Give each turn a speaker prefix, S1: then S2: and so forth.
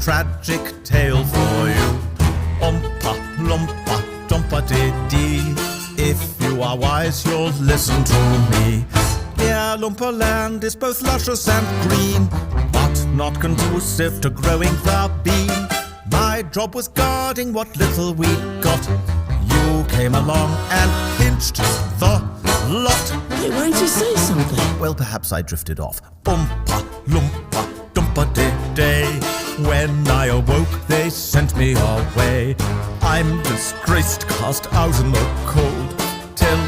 S1: tragic tale for you. Oompa, loompa, dumpa-dee-dee. If you are wise, you'll listen to me. Dear Loompa Land is both luscious and green, but not conducive to growing the bean. My job was guarding what little we got. You came along and pinched the lot.
S2: Hey, why didn't you say something?
S1: Well, perhaps I drifted off. Oompa, loompa, dumpa-dee-day. When I awoke, they sent me away. I'm disgraced, cast out in the cold, till